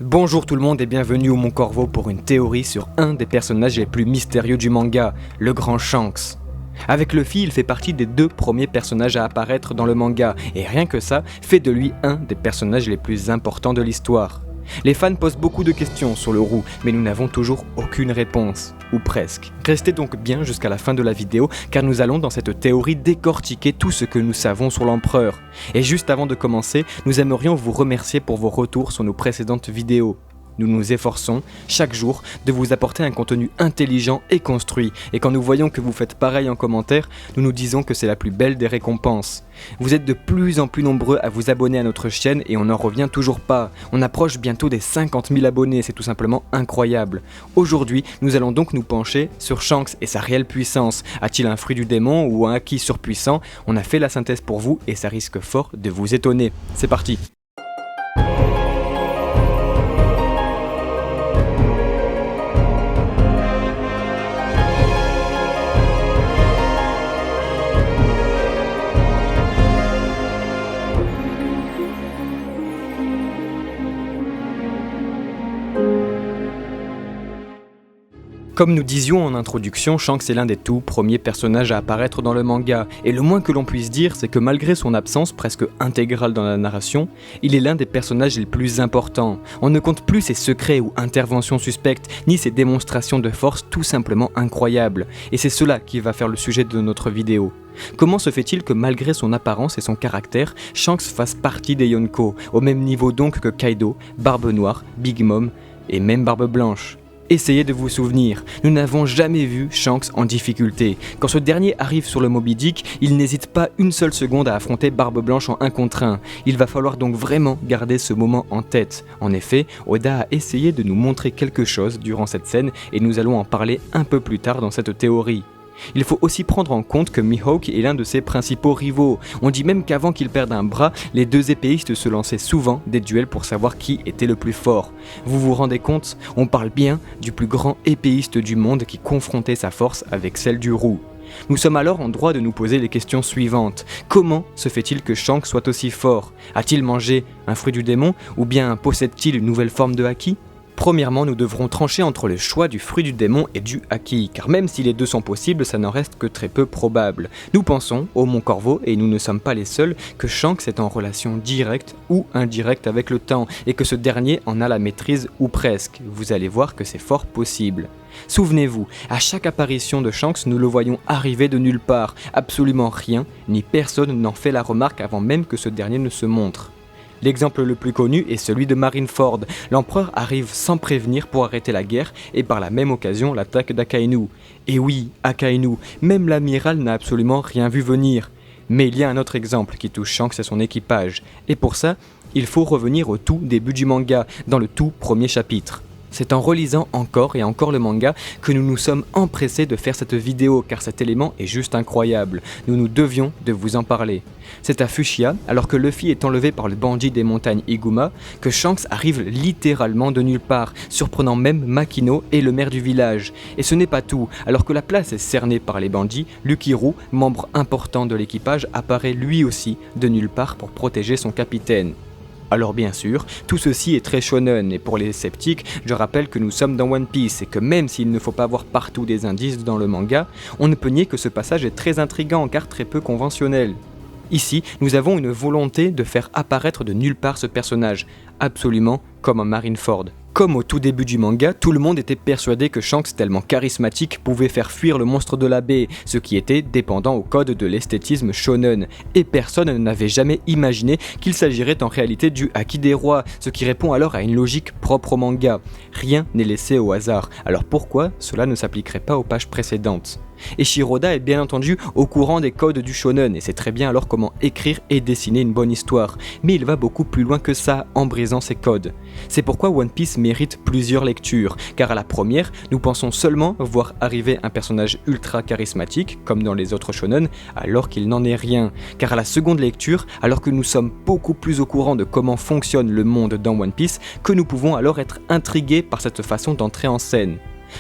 Bonjour tout le monde et bienvenue au Mon Corvo pour une théorie sur un des personnages les plus mystérieux du manga, le grand Shanks. Avec Luffy, il fait partie des 2 premiers personnages à apparaître dans le manga, et rien que ça fait de lui un des personnages les plus importants de l'histoire. Les fans posent beaucoup de questions sur le roux, mais nous n'avons toujours aucune réponse, ou presque. Restez donc bien jusqu'à la fin de la vidéo, car nous allons dans cette théorie décortiquer tout ce que nous savons sur l'empereur. Et juste avant de commencer, nous aimerions vous remercier pour vos retours sur nos précédentes vidéos. Nous nous efforçons, chaque jour, de vous apporter un contenu intelligent et construit, et quand nous voyons que vous faites pareil en commentaire, nous nous disons que c'est la plus belle des récompenses. Vous êtes de plus en plus nombreux à vous abonner à notre chaîne et on n'en revient toujours pas. On approche bientôt des 50 000 abonnés, c'est tout simplement incroyable. Aujourd'hui, nous allons donc nous pencher sur Shanks et sa réelle puissance. A-t-il un fruit du démon ou un haki surpuissant? On a fait la synthèse pour vous et ça risque fort de vous étonner. C'est parti! Comme nous disions en introduction, Shanks est l'un des tout premiers personnages à apparaître dans le manga, et le moins que l'on puisse dire, c'est que malgré son absence presque intégrale dans la narration, il est l'un des personnages les plus importants. On ne compte plus ses secrets ou interventions suspectes, ni ses démonstrations de force tout simplement incroyables, et c'est cela qui va faire le sujet de notre vidéo. Comment se fait-il que malgré son apparence et son caractère, Shanks fasse partie des Yonko, au même niveau donc que Kaido, Barbe Noire, Big Mom et même Barbe Blanche? Essayez de vous souvenir, nous n'avons jamais vu Shanks en difficulté. Quand ce dernier arrive sur le Moby Dick, il n'hésite pas une seule seconde à affronter Barbe Blanche en 1 contre 1. Il va falloir donc vraiment garder ce moment en tête. En effet, Oda a essayé de nous montrer quelque chose durant cette scène et nous allons en parler un peu plus tard dans cette théorie. Il faut aussi prendre en compte que Mihawk est l'un de ses principaux rivaux. On dit même qu'avant qu'il perde un bras, les 2 épéistes se lançaient souvent des duels pour savoir qui était le plus fort. Vous vous rendez compte? On parle bien du plus grand épéiste du monde qui confrontait sa force avec celle du roux. Nous sommes alors en droit de nous poser les questions suivantes. Comment se fait-il que Shanks soit aussi fort? A-t-il mangé un fruit du démon ou bien possède-t-il une nouvelle forme de haki? Premièrement, nous devrons trancher entre le choix du fruit du démon et du haki, car même si les 2 sont possibles, ça n'en reste que très peu probable. Nous pensons, au Mon Corvo, et nous ne sommes pas les seuls, que Shanks est en relation directe ou indirecte avec le temps, et que ce dernier en a la maîtrise ou presque. Vous allez voir que c'est fort possible. Souvenez-vous, à chaque apparition de Shanks, nous le voyons arriver de nulle part. Absolument rien, ni personne n'en fait la remarque avant même que ce dernier ne se montre. L'exemple le plus connu est celui de Marineford. L'empereur arrive sans prévenir pour arrêter la guerre et par la même occasion l'attaque d'Akainu. Et oui, Akainu, même l'amiral n'a absolument rien vu venir. Mais il y a un autre exemple qui touche Shanks et son équipage. Et pour ça, il faut revenir au tout début du manga, dans le tout premier chapitre. C'est en relisant encore et encore le manga que nous nous sommes empressés de faire cette vidéo car cet élément est juste incroyable. Nous nous devions de vous en parler. C'est à Fushia, alors que Luffy est enlevé par le bandit des montagnes Iguma, que Shanks arrive littéralement de nulle part, surprenant même Makino et le maire du village. Et ce n'est pas tout, alors que la place est cernée par les bandits, Lukiru, membre important de l'équipage, apparaît lui aussi de nulle part pour protéger son capitaine. Alors bien sûr, tout ceci est très shonen et pour les sceptiques, je rappelle que nous sommes dans One Piece et que même s'il ne faut pas voir partout des indices dans le manga, on ne peut nier que ce passage est très intriguant car très peu conventionnel. Ici, nous avons une volonté de faire apparaître de nulle part ce personnage, absolument comme un Marineford. Comme au tout début du manga, tout le monde était persuadé que Shanks, tellement charismatique, pouvait faire fuir le monstre de la baie, ce qui était dépendant au code de l'esthétisme shonen. Et personne n'avait jamais imaginé qu'il s'agirait en réalité du haki des rois, ce qui répond alors à une logique propre au manga. Rien n'est laissé au hasard, alors pourquoi cela ne s'appliquerait pas aux pages précédentes? Et Shiroda est bien entendu au courant des codes du shonen et sait très bien alors comment écrire et dessiner une bonne histoire, mais il va beaucoup plus loin que ça en brisant ces codes. C'est pourquoi One Piece mérite plusieurs lectures, car à la première, nous pensons seulement voir arriver un personnage ultra charismatique, comme dans les autres shonen, alors qu'il n'en est rien, car à la seconde lecture, alors que nous sommes beaucoup plus au courant de comment fonctionne le monde dans One Piece, que nous pouvons alors être intrigués par cette façon d'entrer en scène.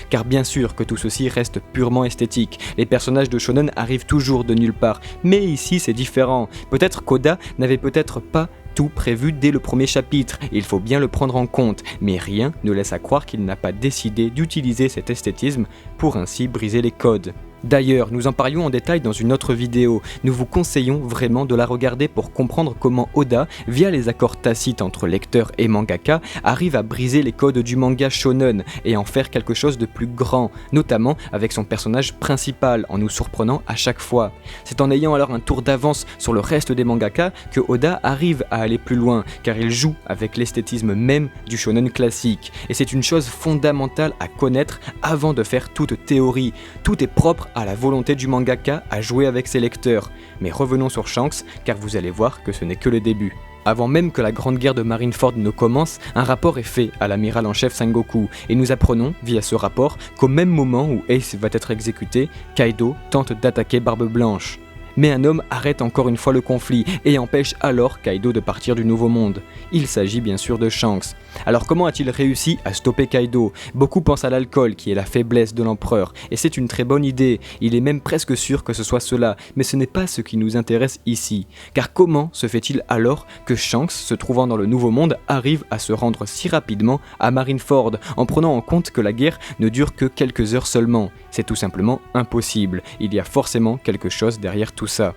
Car bien sûr que tout ceci reste purement esthétique, les personnages de shonen arrivent toujours de nulle part, mais ici c'est différent. Peut-être qu'Oda n'avait peut-être pas tout prévu dès le premier chapitre, il faut bien le prendre en compte, mais rien ne laisse à croire qu'il n'a pas décidé d'utiliser cet esthétisme pour ainsi briser les codes. D'ailleurs, nous en parlions en détail dans une autre vidéo, nous vous conseillons vraiment de la regarder pour comprendre comment Oda, via les accords tacites entre lecteurs et mangaka, arrive à briser les codes du manga shonen et en faire quelque chose de plus grand, notamment avec son personnage principal, en nous surprenant à chaque fois. C'est en ayant alors un tour d'avance sur le reste des mangaka que Oda arrive à aller plus loin, car il joue avec l'esthétisme même du shonen classique, et c'est une chose fondamentale à connaître avant de faire toute théorie. Tout est propre à la volonté du mangaka à jouer avec ses lecteurs. Mais revenons sur Shanks, car vous allez voir que ce n'est que le début. Avant même que la grande guerre de Marineford ne commence, un rapport est fait à l'amiral en chef Sengoku, et nous apprenons, via ce rapport, qu'au même moment où Ace va être exécuté, Kaido tente d'attaquer Barbe Blanche. Mais un homme arrête encore une fois le conflit et empêche alors Kaido de partir du Nouveau Monde. Il s'agit bien sûr de Shanks. Alors comment a-t-il réussi à stopper Kaido ? Beaucoup pensent à l'alcool qui est la faiblesse de l'empereur, et c'est une très bonne idée, il est même presque sûr que ce soit cela, mais ce n'est pas ce qui nous intéresse ici. Car comment se fait-il alors que Shanks, se trouvant dans le Nouveau Monde, arrive à se rendre si rapidement à Marineford, en prenant en compte que la guerre ne dure que quelques heures seulement ? C'est tout simplement impossible, il y a forcément quelque chose derrière tout ça.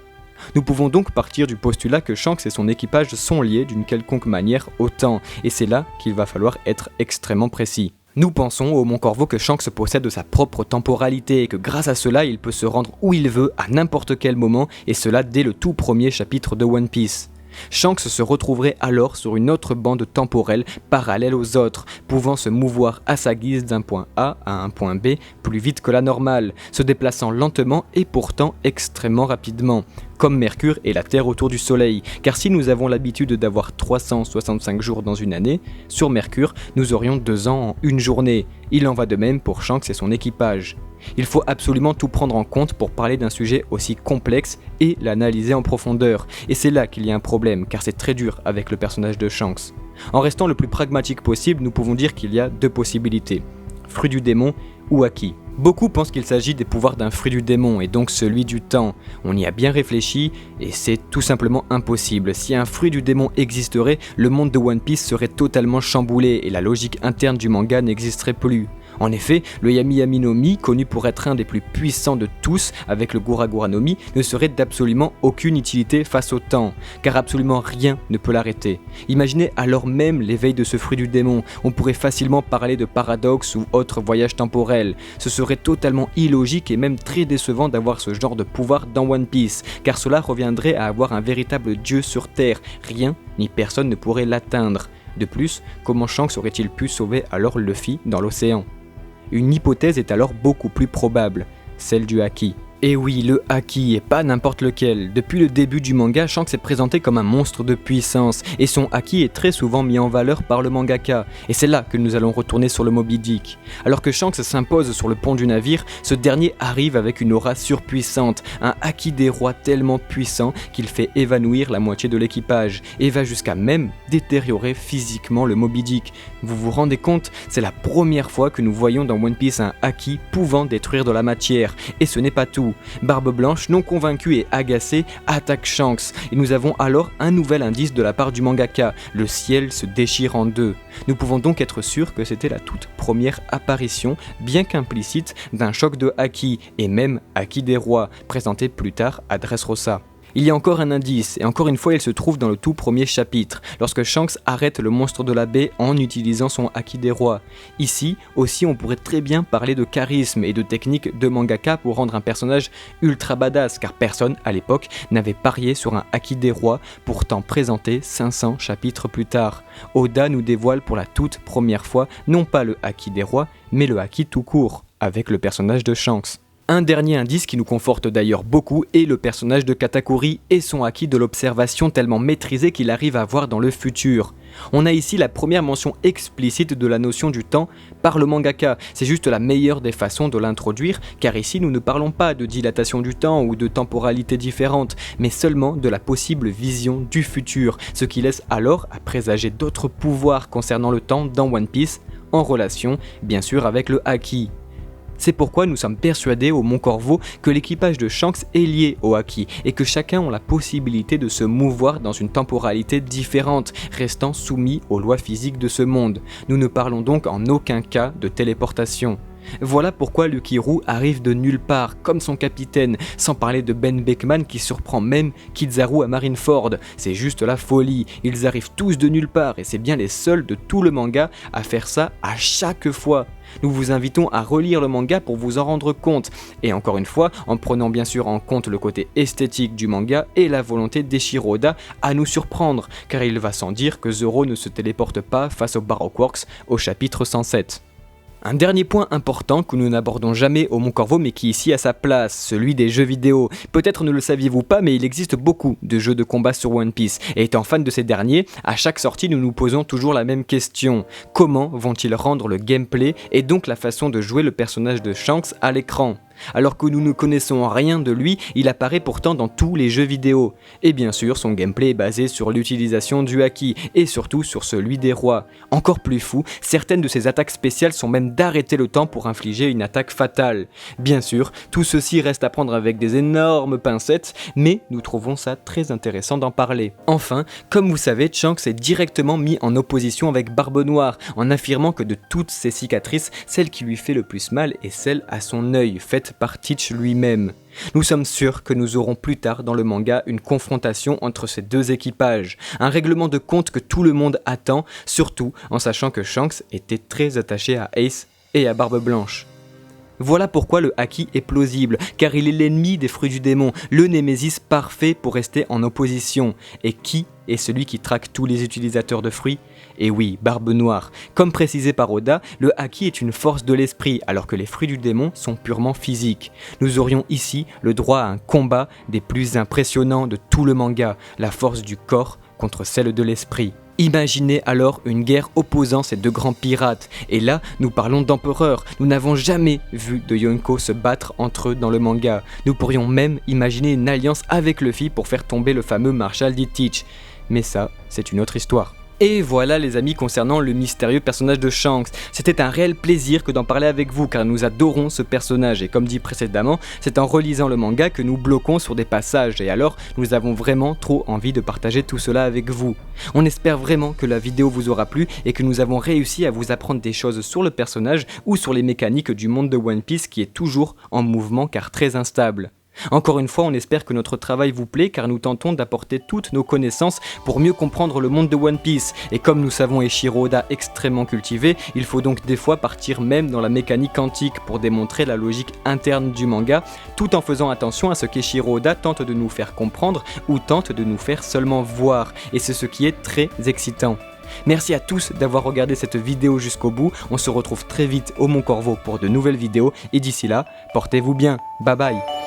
Nous pouvons donc partir du postulat que Shanks et son équipage sont liés d'une quelconque manière au temps, et c'est là qu'il va falloir être extrêmement précis. Nous pensons au Mont Corvo que Shanks possède sa propre temporalité et que grâce à cela il peut se rendre où il veut à n'importe quel moment, et cela dès le tout premier chapitre de One Piece. Shanks se retrouverait alors sur une autre bande temporelle parallèle aux autres, pouvant se mouvoir à sa guise d'un point A à un point B plus vite que la normale, se déplaçant lentement et pourtant extrêmement rapidement, comme Mercure et la Terre autour du Soleil, car si nous avons l'habitude d'avoir 365 jours dans une année, sur Mercure, nous aurions 2 ans en une journée. Il en va de même pour Shanks et son équipage. Il faut absolument tout prendre en compte pour parler d'un sujet aussi complexe et l'analyser en profondeur, et c'est là qu'il y a un problème, car c'est très dur avec le personnage de Shanks. En restant le plus pragmatique possible, nous pouvons dire qu'il y a 2 possibilités, fruit du démon ou Haki. Beaucoup pensent qu'il s'agit des pouvoirs d'un fruit du démon et donc celui du temps. On y a bien réfléchi et c'est tout simplement impossible. Si un fruit du démon existerait, le monde de One Piece serait totalement chamboulé et la logique interne du manga n'existerait plus. En effet, le Yami Yami no Mi, connu pour être un des plus puissants de tous avec le Gura Gura no Mi, ne serait d'absolument aucune utilité face au temps, car absolument rien ne peut l'arrêter. Imaginez alors même l'éveil de ce fruit du démon, on pourrait facilement parler de paradoxe ou autre voyage temporel. Ce serait totalement illogique et même très décevant d'avoir ce genre de pouvoir dans One Piece, car cela reviendrait à avoir un véritable dieu sur Terre, rien ni personne ne pourrait l'atteindre. De plus, comment Shanks aurait-il pu sauver alors Luffy dans l'océan ? Une hypothèse est alors beaucoup plus probable, celle du Haki. Et oui, le Haki, et pas n'importe lequel. Depuis le début du manga, Shanks est présenté comme un monstre de puissance, et son Haki est très souvent mis en valeur par le mangaka, et c'est là que nous allons retourner sur le Moby Dick. Alors que Shanks s'impose sur le pont du navire, ce dernier arrive avec une aura surpuissante, un Haki des rois tellement puissant qu'il fait évanouir la moitié de l'équipage, et va jusqu'à même détériorer physiquement le Moby Dick. Vous vous rendez compte, c'est la première fois que nous voyons dans One Piece un Haki pouvant détruire de la matière, et ce n'est pas tout. Barbe Blanche, non convaincue et agacée, attaque Shanks, et nous avons alors un nouvel indice de la part du mangaka, le ciel se déchire en deux. Nous pouvons donc être sûrs que c'était la toute première apparition, bien qu'implicite, d'un choc de Haki, et même Haki des rois, présenté plus tard à Dressrosa. Il y a encore un indice, et encore une fois il se trouve dans le tout premier chapitre, lorsque Shanks arrête le monstre de la baie en utilisant son Haki des rois. Ici aussi on pourrait très bien parler de charisme et de technique de mangaka pour rendre un personnage ultra badass, car personne à l'époque n'avait parié sur un Haki des rois, pourtant présenté 500 chapitres plus tard. Oda nous dévoile pour la toute première fois non pas le Haki des rois, mais le Haki tout court, avec le personnage de Shanks. Un dernier indice qui nous conforte d'ailleurs beaucoup est le personnage de Katakuri et son Haki de l'observation tellement maîtrisé qu'il arrive à voir dans le futur. On a ici la première mention explicite de la notion du temps par le mangaka, c'est juste la meilleure des façons de l'introduire, car ici nous ne parlons pas de dilatation du temps ou de temporalité différente, mais seulement de la possible vision du futur, ce qui laisse alors à présager d'autres pouvoirs concernant le temps dans One Piece, en relation bien sûr avec le Haki. C'est pourquoi nous sommes persuadés au Mont Corvo que l'équipage de Shanks est lié au Haki et que chacun a la possibilité de se mouvoir dans une temporalité différente, restant soumis aux lois physiques de ce monde. Nous ne parlons donc en aucun cas de téléportation. Voilà pourquoi Lucky Roux arrive de nulle part, comme son capitaine, sans parler de Ben Beckman qui surprend même Kizaru à Marineford. C'est juste la folie, ils arrivent tous de nulle part et c'est bien les seuls de tout le manga à faire ça à chaque fois. Nous vous invitons à relire le manga pour vous en rendre compte, et encore une fois, en prenant bien sûr en compte le côté esthétique du manga et la volonté d'Eiichiro Oda à nous surprendre, car il va sans dire que Zoro ne se téléporte pas face au Baroque Works au chapitre 107. Un dernier point important que nous n'abordons jamais au Mont Corvo mais qui ici a sa place, celui des jeux vidéo. Peut-être ne le saviez-vous pas mais il existe beaucoup de jeux de combat sur One Piece et étant fan de ces derniers, à chaque sortie nous nous posons toujours la même question. Comment vont-ils rendre le gameplay et donc la façon de jouer le personnage de Shanks à l'écran ? Alors que nous ne connaissons rien de lui, il apparaît pourtant dans tous les jeux vidéo. Et bien sûr, son gameplay est basé sur l'utilisation du Haki, et surtout sur celui des rois. Encore plus fou, certaines de ses attaques spéciales sont même d'arrêter le temps pour infliger une attaque fatale. Bien sûr, tout ceci reste à prendre avec des énormes pincettes, mais nous trouvons ça très intéressant d'en parler. Enfin, comme vous savez, Shanks est directement mis en opposition avec Barbe Noire, en affirmant que de toutes ses cicatrices, celle qui lui fait le plus mal est celle à son œil, faite par Teach lui-même. Nous sommes sûrs que nous aurons plus tard dans le manga une confrontation entre ces deux équipages, un règlement de compte que tout le monde attend, surtout en sachant que Shanks était très attaché à Ace et à Barbe Blanche. Voilà pourquoi le Haki est plausible, car il est l'ennemi des fruits du démon, le némésis parfait pour rester en opposition. Et qui est celui qui traque tous les utilisateurs de fruits ? Et oui, Barbe Noire. Comme précisé par Oda, le Haki est une force de l'esprit, alors que les fruits du démon sont purement physiques. Nous aurions ici le droit à un combat des plus impressionnants de tout le manga, la force du corps contre celle de l'esprit. Imaginez alors une guerre opposant ces deux grands pirates, et là nous parlons d'empereurs, nous n'avons jamais vu de Yonko se battre entre eux dans le manga, nous pourrions même imaginer une alliance avec Luffy pour faire tomber le fameux Marshal D. Teach, mais ça c'est une autre histoire. Et voilà les amis concernant le mystérieux personnage de Shanks. C'était un réel plaisir que d'en parler avec vous car nous adorons ce personnage et comme dit précédemment, c'est en relisant le manga que nous bloquons sur des passages et alors nous avons vraiment trop envie de partager tout cela avec vous. On espère vraiment que la vidéo vous aura plu et que nous avons réussi à vous apprendre des choses sur le personnage ou sur les mécaniques du monde de One Piece qui est toujours en mouvement car très instable. Encore une fois, on espère que notre travail vous plaît car nous tentons d'apporter toutes nos connaissances pour mieux comprendre le monde de One Piece. Et comme nous savons Eiichiro Oda extrêmement cultivé, il faut donc des fois partir même dans la mécanique quantique pour démontrer la logique interne du manga, tout en faisant attention à ce qu'Eiichiro Oda tente de nous faire comprendre ou tente de nous faire seulement voir. Et c'est ce qui est très excitant. Merci à tous d'avoir regardé cette vidéo jusqu'au bout, on se retrouve très vite au Mont Corvo pour de nouvelles vidéos et d'ici là, portez-vous bien, bye bye.